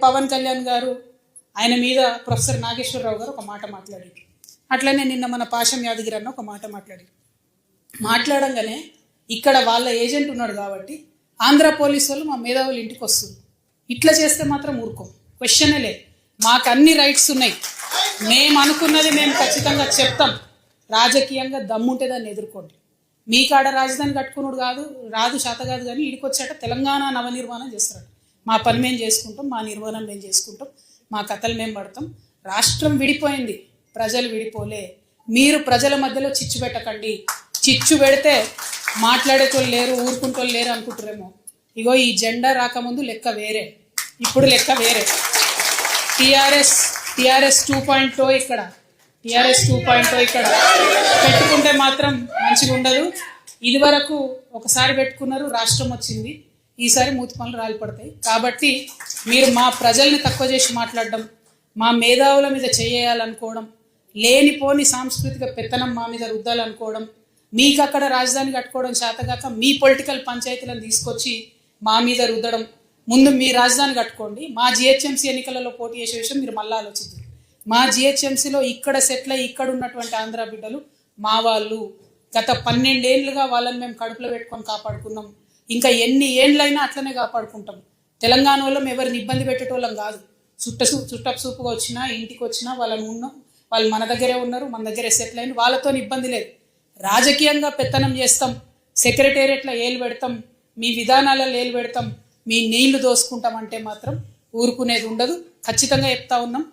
పవన్ కళ్యాణ్ గారు ఆయన మీద ప్రొఫెసర్ నాగేశ్వరరావు గారు ఒక మాట మాట్లాడారు. అట్లనే నిన్న మన పాశం యాదగిరి అన్న ఒక మాట మాట్లాడంగానే ఇక్కడ వాళ్ళ ఏజెంట్ ఉన్నాడు కాబట్టి ఆంధ్ర పోలీసు వాళ్ళు మా మేధావులు ఇంటికి వస్తుంది. ఇట్లా చేస్తే మాత్రం ఊరుకోం, క్వశ్చనే లేదు. మాకు అన్ని రైట్స్ ఉన్నాయి, మేము అనుకున్నది మేము ఖచ్చితంగా చెప్తాం. రాజకీయంగా దమ్ముంటే దాన్ని ఎదుర్కోండి. మీ కాడ రాజధాని కట్టుకున్నాడు రాదు శాత కాదు, కానీ ఇడికొచ్చాట తెలంగాణ నవనిర్మాణం చేస్తాడు. మా పని మేము చేసుకుంటాం, మా నిర్మాణం మేము చేసుకుంటాం, మా కథలు మేము పడతాం. రాష్ట్రం విడిపోయింది, ప్రజలు విడిపోలే. మీరు ప్రజల మధ్యలో చిచ్చు పెట్టకండి. చిచ్చు పెడితే మాట్లాడేటోళ్ళు లేరు, ఊరుకుంటోళ్ళు లేరు అనుకుంటారేమో. ఇగో ఈ జెండా రాకముందు లెక్క వేరే, ఇప్పుడు లెక్క వేరే. టీఆర్ఎస్ 2.0 ఇక్కడ, టీఆర్ఎస్ 2.0 ఇక్కడ పెట్టుకుంటే మాత్రం మంచిగా ఉండదు. ఇది వరకు ఒకసారి పెట్టుకున్నారు, రాష్ట్రం వచ్చింది. ఈసారి మూతి పనులు రాలిపడతాయి. కాబట్టి మీరు మా ప్రజల్ని తక్కువ చేసి మాట్లాడడం, మా మేధావుల మీద చేయాలనుకోవడం, లేనిపోని సాంస్కృతిక పెత్తనం మా మీద రుద్దాలనుకోవడం, మీకు అక్కడ రాజధాని కట్టుకోవడం చేతగాక మీ పొలిటికల్ పంచాయతీలను తీసుకొచ్చి మా మీద రుద్దడం. ముందు మీ రాజధాని కట్టుకోండి. మా జిహెచ్ఎంసీ ఎన్నికలలో పోటీ చేసే విషయం మీరు మళ్ళీ ఆలోచిద్దాం. మా జిహెచ్ఎంసీలో ఇక్కడ సెటిల్ అయ్యి ఇక్కడ ఉన్నటువంటి ఆంధ్ర బిడ్డలు మా వాళ్ళు. గత 12 ఏళ్ళుగా వాళ్ళని మేము కడుపులో పెట్టుకొని కాపాడుకున్నాం. ఇంకా ఎన్ని ఏళ్ళైనా అట్లనే కాపాడుకుంటాం. తెలంగాణ వాళ్ళం ఎవరిని ఇబ్బంది పెట్టేటోళ్ళం కాదు. చుట్టపు చూపుగా వచ్చినా ఇంటికి వచ్చినా వాళ్ళని ఉన్నాం, వాళ్ళు మన దగ్గరే ఉన్నారు, మన దగ్గరే సెటిల్ అయిన వాళ్ళతో ఇబ్బంది లేదు. రాజకీయంగా పెత్తనం చేస్తాం, సెక్రటేరియట్లో ఏలు పెడతాం, మీ విధానాలలో ఏలు పెడతాం, మీ నీళ్లు దోసుకుంటాం అంటే మాత్రం ఊరుకునేది ఉండదు. ఖచ్చితంగా చెప్తా ఉన్నాం.